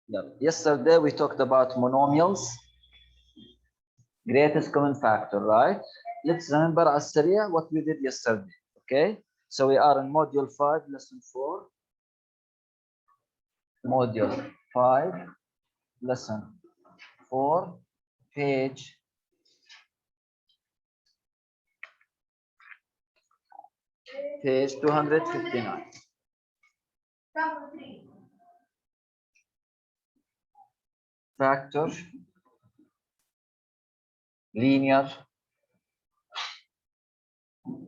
Yeah. Yesterday we talked about monomials, greatest common factor, right? Let's remember as-Sariya what we did yesterday. Okay, so we are in module 5, lesson 4. Module 5, lesson 4, page 259. Factor, linear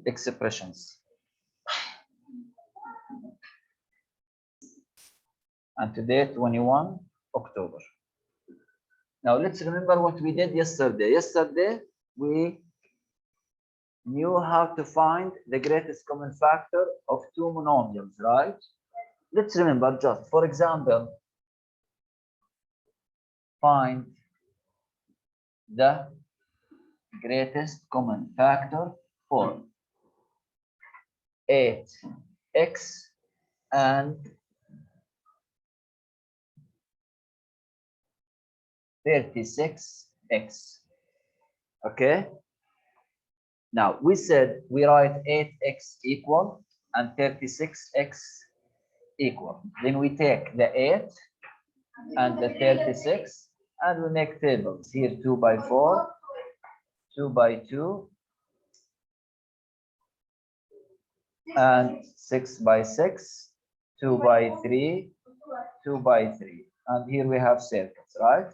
expressions. And today, 21 October. Now let's remember what we did yesterday. Yesterday, we knew how to find the greatest common factor of two monomials, right? Let's remember just, for example, find the greatest common factor for 8x and 36x. Okay? Now, we said we write 8x equal and 36x equal. Then we take the 8 and the 36 and we make tables. Here 2 by 4, 2 by 2, and 6 by 6, 2 by 3, 2 by 3. And here we have circles, right?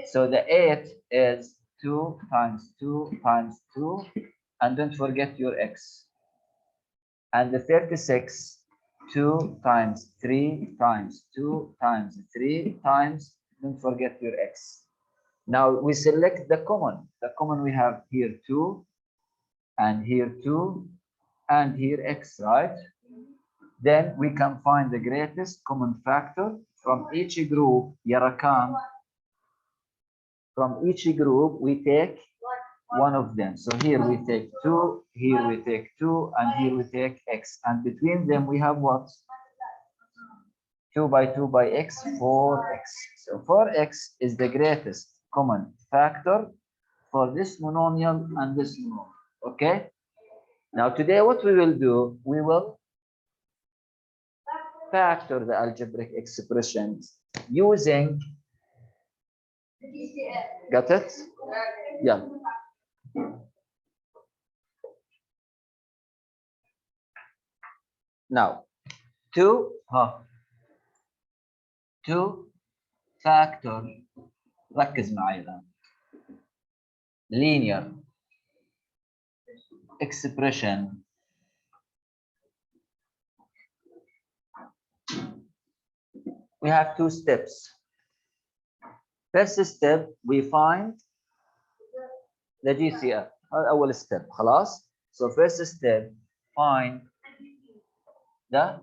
So the 8 is 2 times 2 times 2, and don't forget your x. And the 36, 2 times 3 times 2 times 3 times, don't forget your x. Now we select the common. The common we have here 2, and here 2, and here x, right? Then we can find the greatest common factor from each group. Yarakam, from each group we take one of them. So here we take 2, here we take 2, and here we take x. And between them we have what? 2 by 2 by x, 4x. So 4x is the greatest common factor for this monomial and this monomial. Okay? Now today what we will do, we will factor the algebraic expressions using, got it? Yeah. Now, to factor, ركز معي الآن. Linear expression we have two steps. First step, we find the GCF. أول step, خلاص. So first step, find the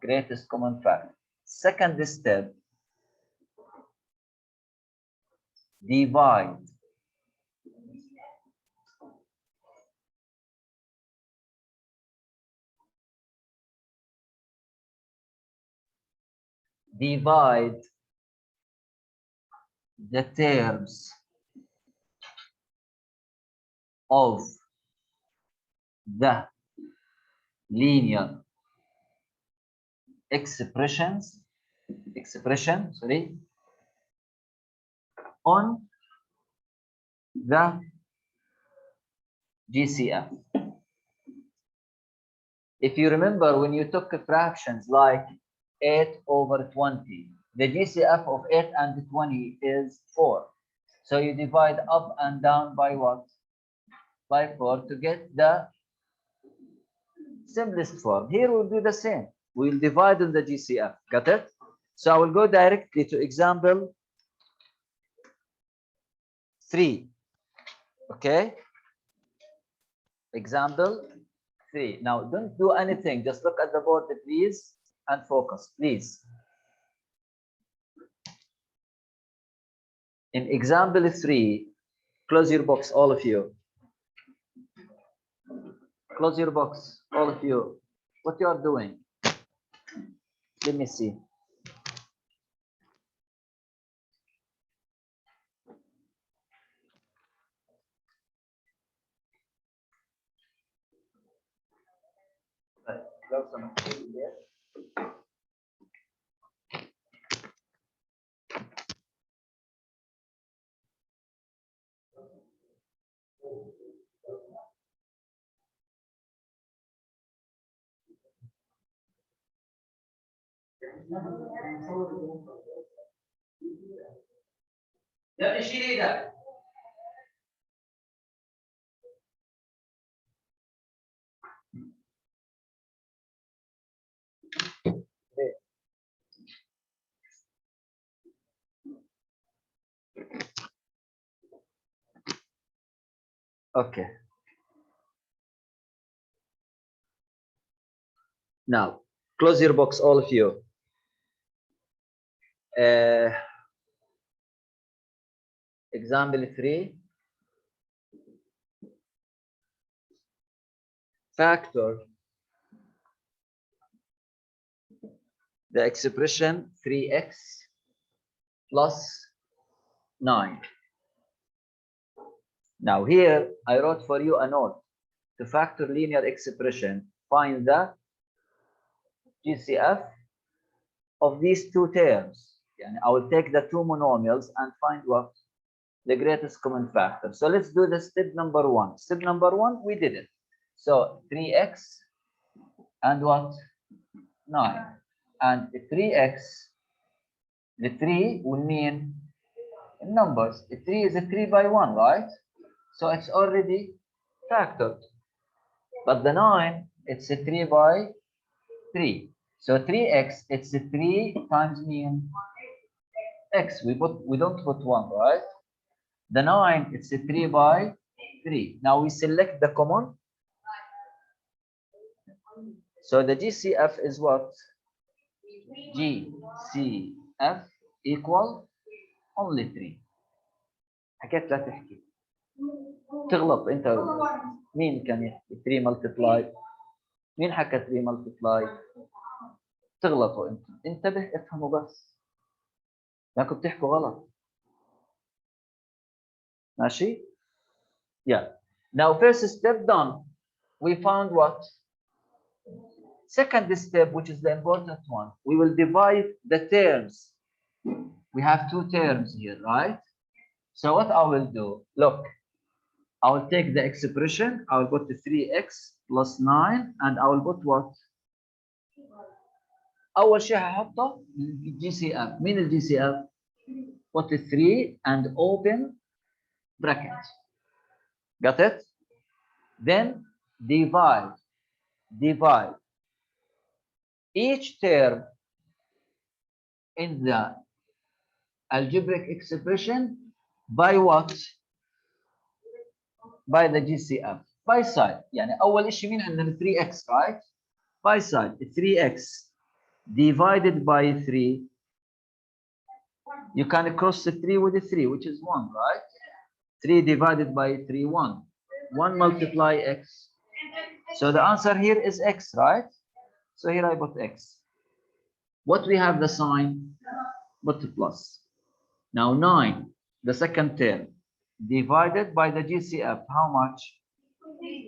greatest common factor. Second step, divide the terms of the linear expression on the GCF. If you remember, when you took fractions like 8 over 20, the GCF of 8 and 20 is 4. So you divide up and down by what? By 4 to get the simplest form. Here we'll do the same. We'll divide on the GCF. Got it? So I will go directly to example 3. Okay? Example 3. Now don't do anything. Just look at the board, please, and focus, please. In example 3, close your box, all of you. Close your box, all of you. What you are doing? Let me see. لو سمحت لي. ده شيل ايه ده؟ Okay. Now, close your books, all of you. Example 3. Factor the expression 3x plus 9. Now here, I wrote for you a note. To factor linear expression, find the GCF of these two terms. And I will take the two monomials and find what? The greatest common factor. So let's do the step number 1. Step number 1, we did it. So 3x and what? 9. And 3x, the 3 will mean in numbers. 3 is a 3 by 1, right? So it's already factored. But the 9, it's a 3 by 3. So 3x, it's a 3 times mean x. We don't put 1, right? The 9, it's a 3 by 3. Now we select the common. So the GCF is what? GCF equal only 3. حكيت لا تحكي. تغلط انت. مين كان يحكي 3 multiply؟ مين حكى 3 multiply؟ تغلطوا انت. انتبه افهموا بس. لانكم بتحكوا غلط. ماشي؟ Yeah. Now first step done. We found what? Second step, which is the important one. We will divide the terms. We have two terms here, right? So what I will do, look, I will take the expression, I will put the 3x plus 9, and I will put what? أول شيء هحطه GCF. مين ال GCF? Put the 3 and open bracket. Got it? Then divide each term in the algebraic expression by what? By the GCF. By side. يعني أول شيء مين عندنا 3x, right? By side. 3x divided by 3. You can cross the 3 with the 3, which is 1, right? 3 divided by 3, 1. 1 multiply x. So the answer here is x, right? So here I put x. What we have the sign? Put the plus. Now 9, the second term, divided by the GCF. How much?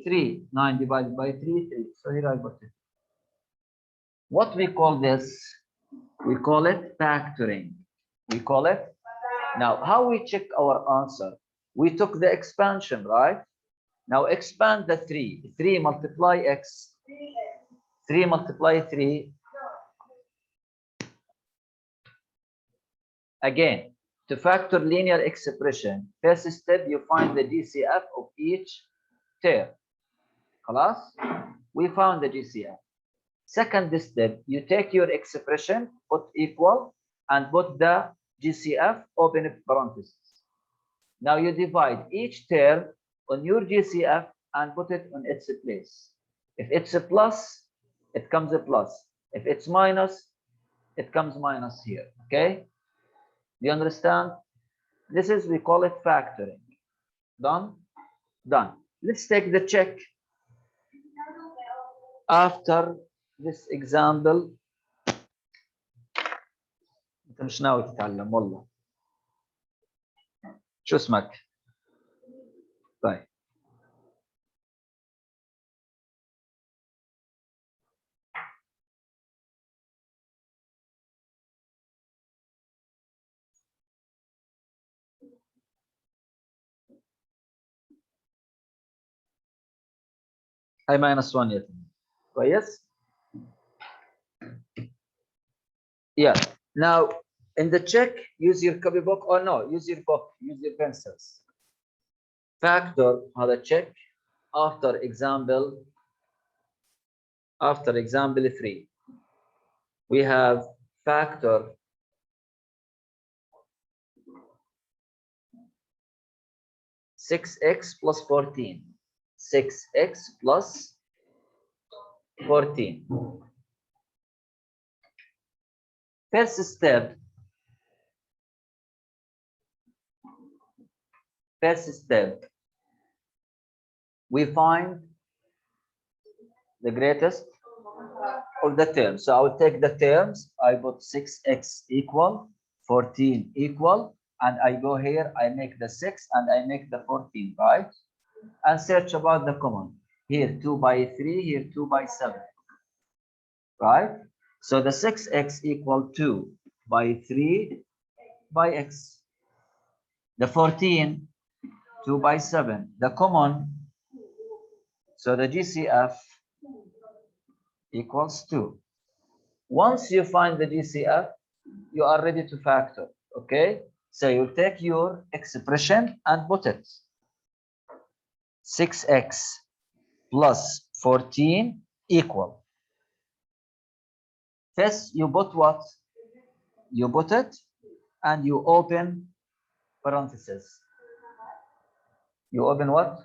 3. 9 divided by 3, 3. So here I put it. What we call this? We call it factoring. We call it. Now, how we check our answer? We took the expansion, right? Now expand the 3. 3 multiply x. 3 multiply 3. Again, to factor linear expression, first step, you find the GCF of each term. خلاص? We found the GCF. Second step, you take your expression, put equal, and put the GCF, open parentheses. Now you divide each term on your GCF and put it on its place. If it's a plus, it comes a plus. If it's minus, it comes minus here. Okay? Do you understand? This is, we call it factoring. Done? Done. Let's take the check after this example. انت مش ناوي تتعلم والله. شو اسمك؟ طيب. هاي minus 1 يا تمام. كويس. Yeah. Now in the check, use your copybook or no, use your book, use your pencils. Factor هذا check after example 3. We have factor 6x plus 14. 6x plus 14. First step. We find the greatest of the terms. So I will take the terms. I put 6x equal, 14 equal, and I go here, I make the 6 and I make the 14, right? And search about the common. Here 2 by 3, here 2 by 7, right? So the 6x equal 2 by 3 by x. The 14, 2 by 7. The common, so the GCF equals 2. Once you find the GCF, you are ready to factor, okay? So you take your expression and put it. 6x plus 14 equal. First, you put what? You put it and you open parentheses. You open what?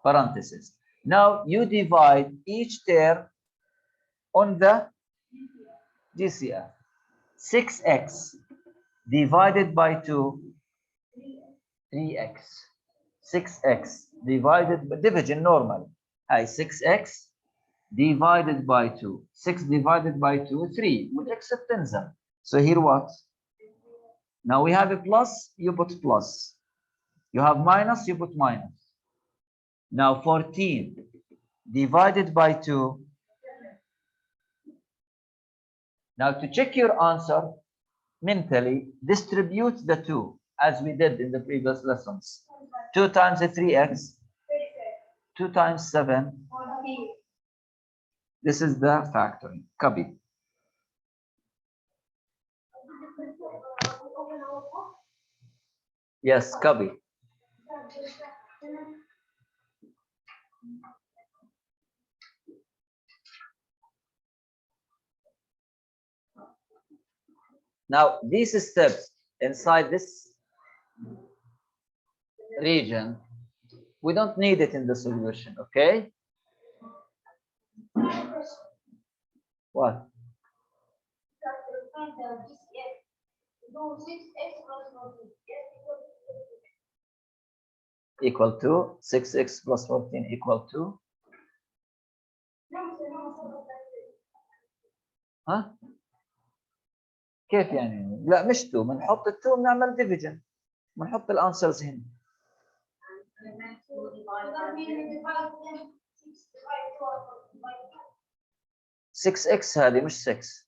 Parentheses. Now you divide each term on the GCF. 6x divided by 2, 3x. 6x divided by division normal. Hi, 6x divided by 2. 6 divided by 2, 3. With except tensor. So here what? Now we have a plus, you put plus. You have minus, you put minus. Now 14 divided by 2. Now to check your answer, mentally distribute the 2 as we did in the previous lessons. 2 times 3x, 2 times 7. This is the factoring. Copy. Yes, copy. Now these steps inside this region, we don't need it in the solution, okay? What? Equal to 6x plus 14 equal to ها؟ كيف يعني؟ لا مش 2 بنحط ال 2 بنعمل ديفيجن بنحط الانسرز هنا. Six x هذه مش 6.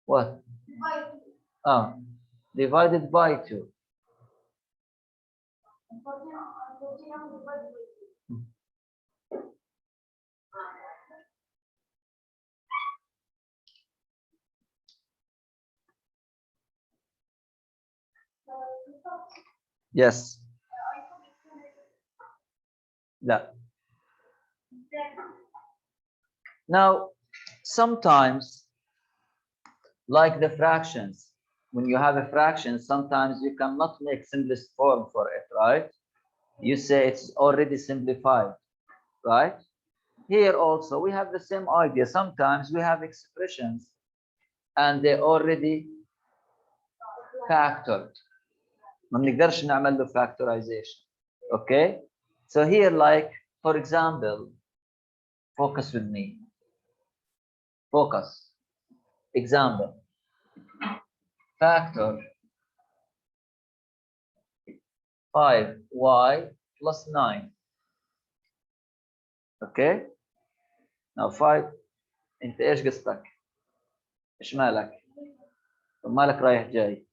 What? Divided by 2. Yes. لا. Now, sometimes, like the fractions, when you have a fraction, sometimes you cannot make simplest form for it, right? You say it's already simplified, right? Here also, we have the same idea. Sometimes we have expressions and they're already factored. ما بنقدرش نعمل له factorization. Okay? So here, like, for example, focus with me. Focus. Example. Factor 5y plus 9. Okay? Now 5. انت ايش قصتك؟ ايش مالك؟ مالك رايح جاي؟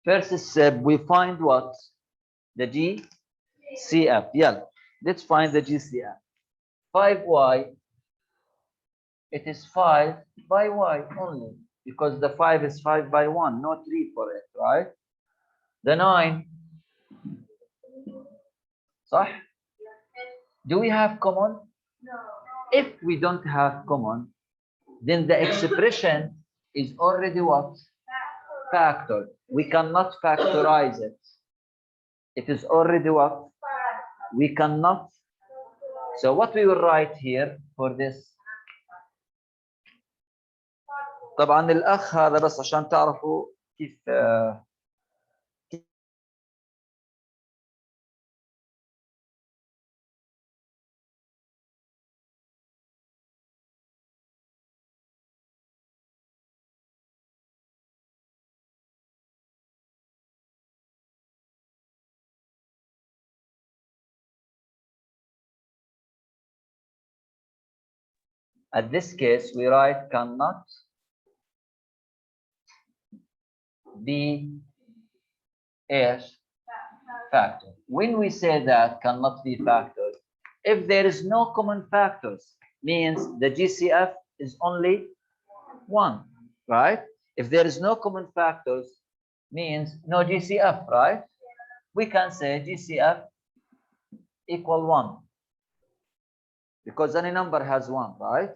First step, we find what? The GCF. Yeah, let's find the GCF. 5y, it is 5 by y only, because the 5 is 5 by 1, no 3 for it, right? The 9, صح? Do we have common? No. If we don't have common, then the expression is already what? Factored. We cannot factorize it. It is already what? We cannot. So what we will write here for this? طبعا الأخ هذا بس عشان تعرفوا كيف at this case we write cannot be a factor. When we say that cannot be factored, if there is no common factors, means the GCF is only 1, right? If there is no common factors, means no GCF, right? We can say GCF equal 1, because any number has 1, right?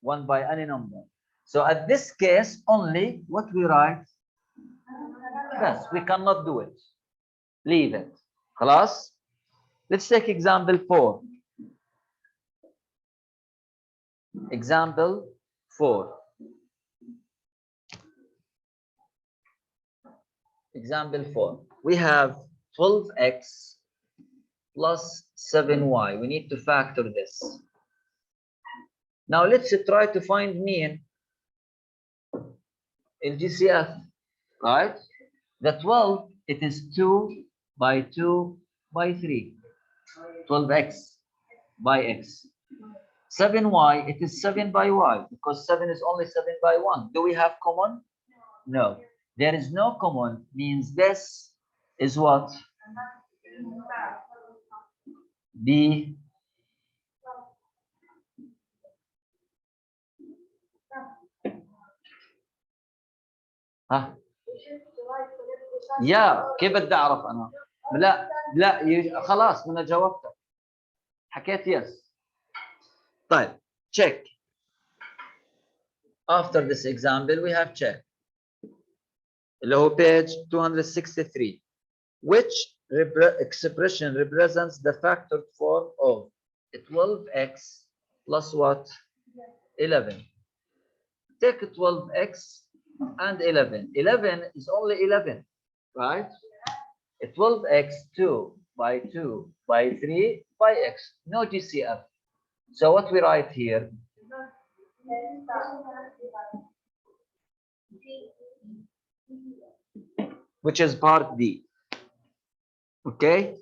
1 by any number. So at this case only, what we write? Yes, we cannot do it. Leave it. Class. Let's take example 4. Example 4. Example 4. We have 12x plus 7y. We need to factor this. Now let's try to find mean in GCF, right? The 12, it is 2 by 2 by 3. 12x by x. 7y, it is 7 by y, because 7 is only 7 by 1. Do we have common? No. There is no common, means this is what? B. ها يا كيف بدي اعرف انا؟ لا خلاص انا جاوبتك. حكيت يس. طيب check. After this example we have check. اللي هو page 263. Which expression represents the factored form of 12x plus what? 11. Take 12x and 11. 11 is only 11, right? 12x, 2 by 2 by 3 by x. No GCF. So what we write here? Which is part D. Okay?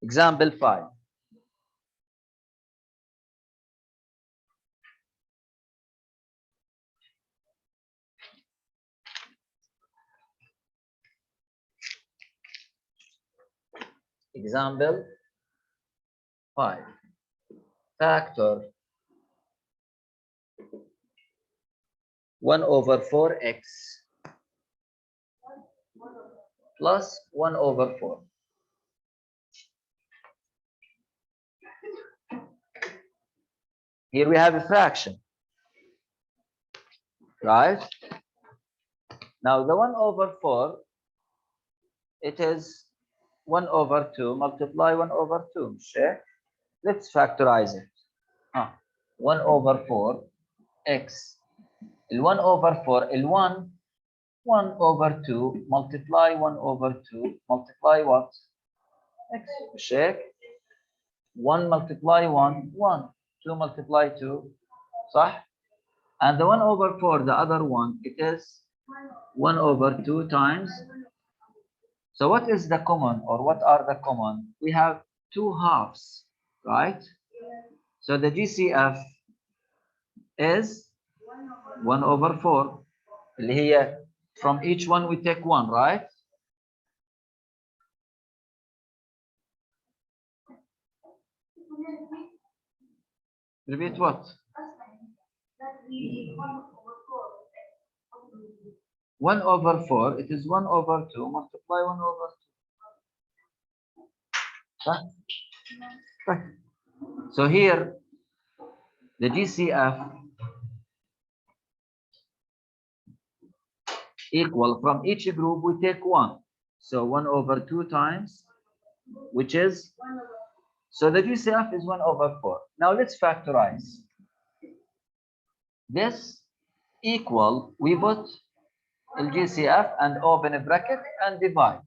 Example 5. Example 5. Factor 1 over 4x plus 1 over 4. Here we have a fraction, right? Now the 1 over 4, it is 1 over 2 multiply 1 over 2. Let's factorize it. 1 over 4 x. 1 over 4, 1 over 2 multiply 1 over 2 multiply what? X. Check. 1 multiply 1, 1. 2 multiply 2. صح? And the 1 over 4, the other one, it is 1 over 2 times. So what is the common, or what are the common? We have 2 halves, right? So the GCF is 1 over 4. اللي هي from each one we take one, right? Repeat what? 1/4, it is 1/2 multiply 1/2. Right. So here, the GCF equal from each group we take 1. So 1/2 times, which is, so the GCF is 1/4. Now let's factorize. This equal, we put the GCF and open a bracket and divide.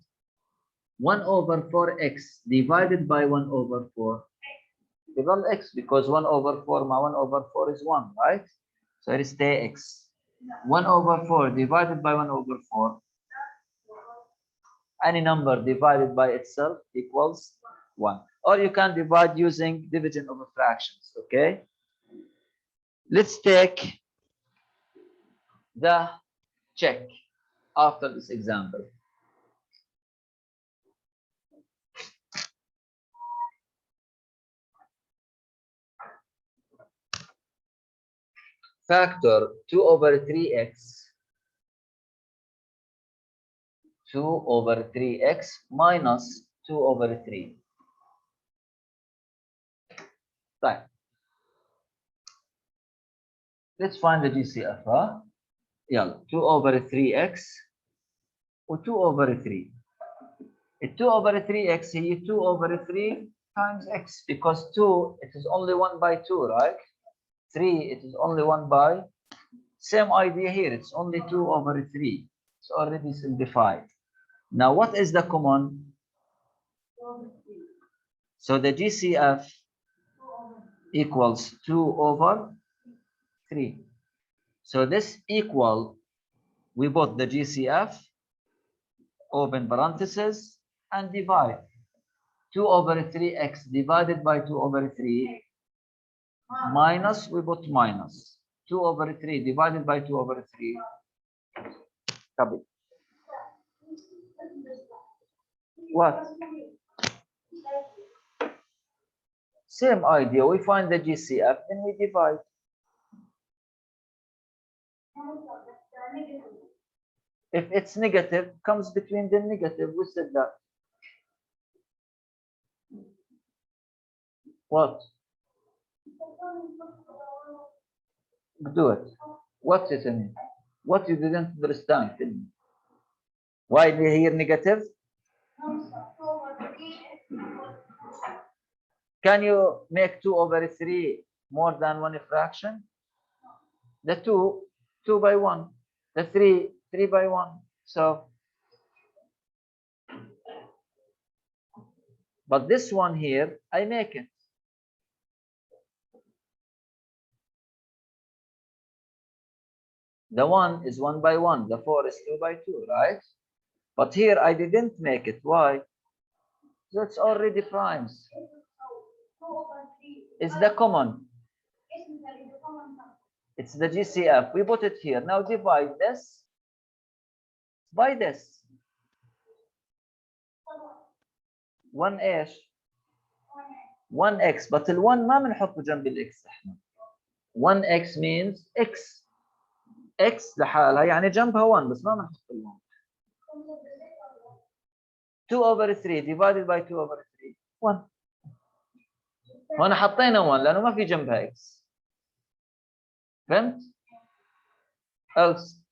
1/4x divided by 1/4. Divide x because 1/4 my 1/4 is 1, right? So it stay x. 1/4 divided by 1/4. Any number divided by itself equals 1. Or you can divide using division over fractions, okay? Let's take the check after this example. Factor 2/3x 2/3x minus 2/3. Right. Let's find the GCF, huh? Yeah, 2/3x or 2/3. 2/3x here 2/3 times x because 2 it is only 1/2, right? 3 it is only 1/. Same idea here, it's only 2/3. It's already simplified. Now what is the common? So the GCF equals 2/3. So this equal, we put the GCF, open parenthesis, and divide. 2/3x divided by 2/3 minus, we put minus. 2/3 divided by 2/3. What? Same idea. We find the GCF, then we divide. If it's negative, comes between the negative. We said that. What? Do it. What's it in? What you didn't understand? Why do you hear negative? Can you make 2/3 more than one fraction? The 2, 2/1. The 3, 3/1. So, but this one here, I make it. The 1 is 1/1. The 4 is 2/2, right? But here I didn't make it. Why? That's already primes. It's the common. It's the GCF. We put it here. Now divide this by this. 1 ايش؟ 1x. But ال1 ما بنحطه جنب الاكس احنا. 1x means x. x لحالها يعني جنبها 1 بس ما بنحط ال1. 2/3 divided by 2/3 1. هنا حطينا 1 لانه ما في جنبها x. فهمت؟ else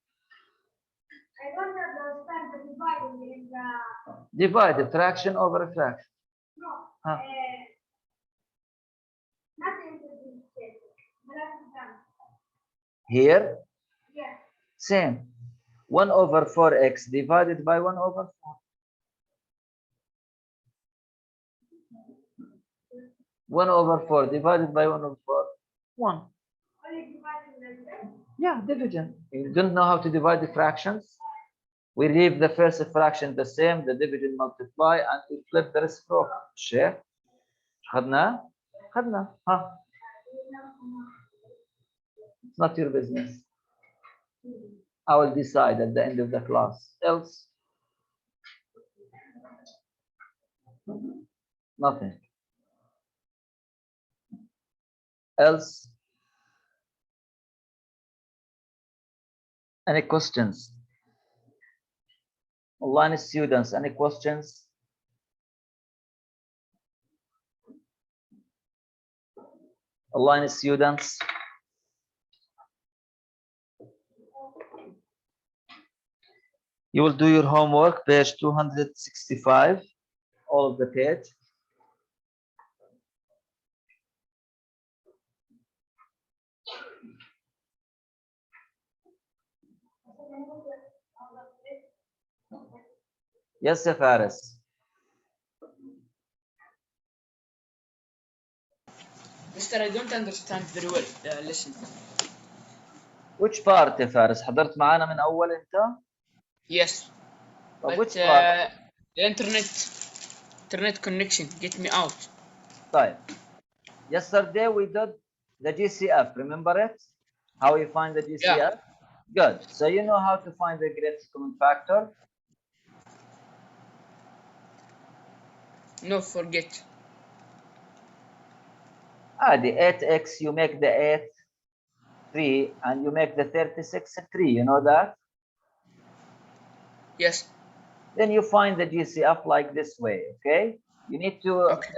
I don't understand the dividing in the divide fraction over a fraction. no. Huh. Nothing to do with it. Here Yeah. same. 1/4x divided by 1/4. 1/4 divided by 1/4. 1. Only dividing like that. Yeah, division. You don't know how to divide the fractions? We leave the first fraction the same, the division multiply, and we flip the reciprocal. Share. خدنا. Huh? It's not your business. I will decide at the end of the class. Else, nothing. Else, any questions? Online students, any questions? Online students? You will do your homework, page 265, all of the page. Yes, Faris. Mister, I don't understand very well. Listen. Which part يا فارس؟ حضرت معانا من أول أنت؟ Yes. But But which part? the internet connection get me out. طيب. Yesterday we did the GCF. Remember it? How we find the GCF? Yeah. Good. So you know how to find the greatest common factor? No, forget. The 8x, you make the 8 3 and you make the 36 3. You know that? Yes. Then you find the GCF like this way, okay? You need to Okay.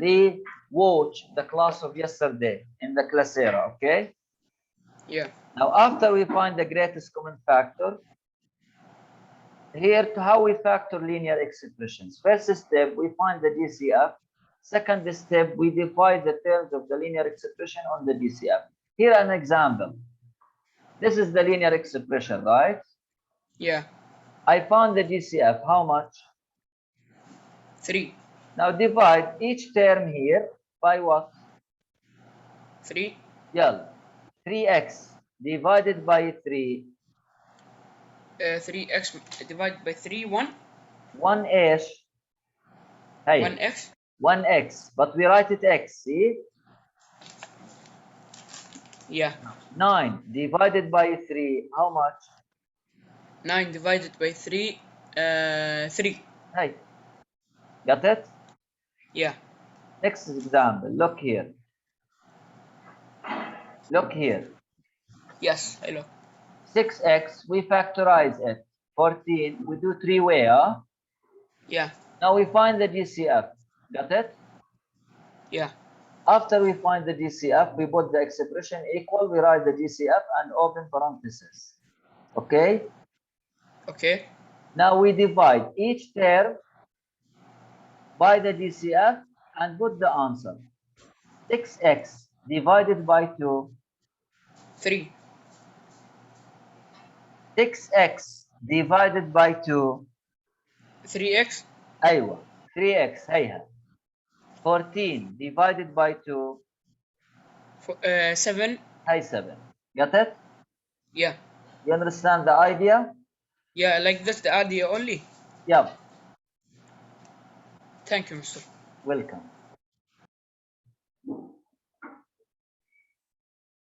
re-watch the class of yesterday in the Classera, okay? Yeah. Now, after we find the greatest common factor, here to how we factor linear expressions. First step, we find the GCF. Second step, we divide the terms of the linear expression on the GCF. Here an example. This is the linear expression, right? Yeah. I found the GCF. How much? 3. Now divide each term here by what? 3. Yeah, 3x divided by 3. 3x divided by 3, 1. 1x. Hey, 1x. 1x, but we write it x, see? Yeah. 9 divided by 3, how much? 9 divided by 3, 3. Hey, got it? Yeah. Next example, look here. Look here. Yes, I look. 6x, we factorize it. 14, we do 3-way, huh? Yeah. Now we find the GCF. Got it? Yeah. After we find the GCF, we put the expression equal, we write the GCF and open parentheses. Okay? Okay. Now we divide each term by the GCF and put the answer. 6x divided by 2. 3. 6x divided by 2. 3x. أيوة 3x هيها. 14 divided by 2. 7. Hey 7. Got it? Yeah. You understand the idea? Yeah, like that's the idea only. Yep. Thank you, Mister. Welcome.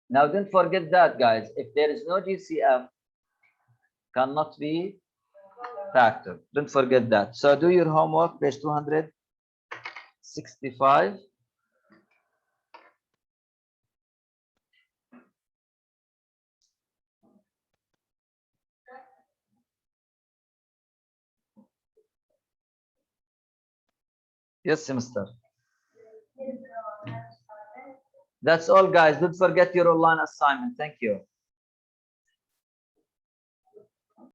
Now don't forget that, guys. If there is no GCF, cannot be factored. Don't forget that. So do your homework, page 265. Yes, semester. That's all, guys. Don't forget your online assignment. Thank you.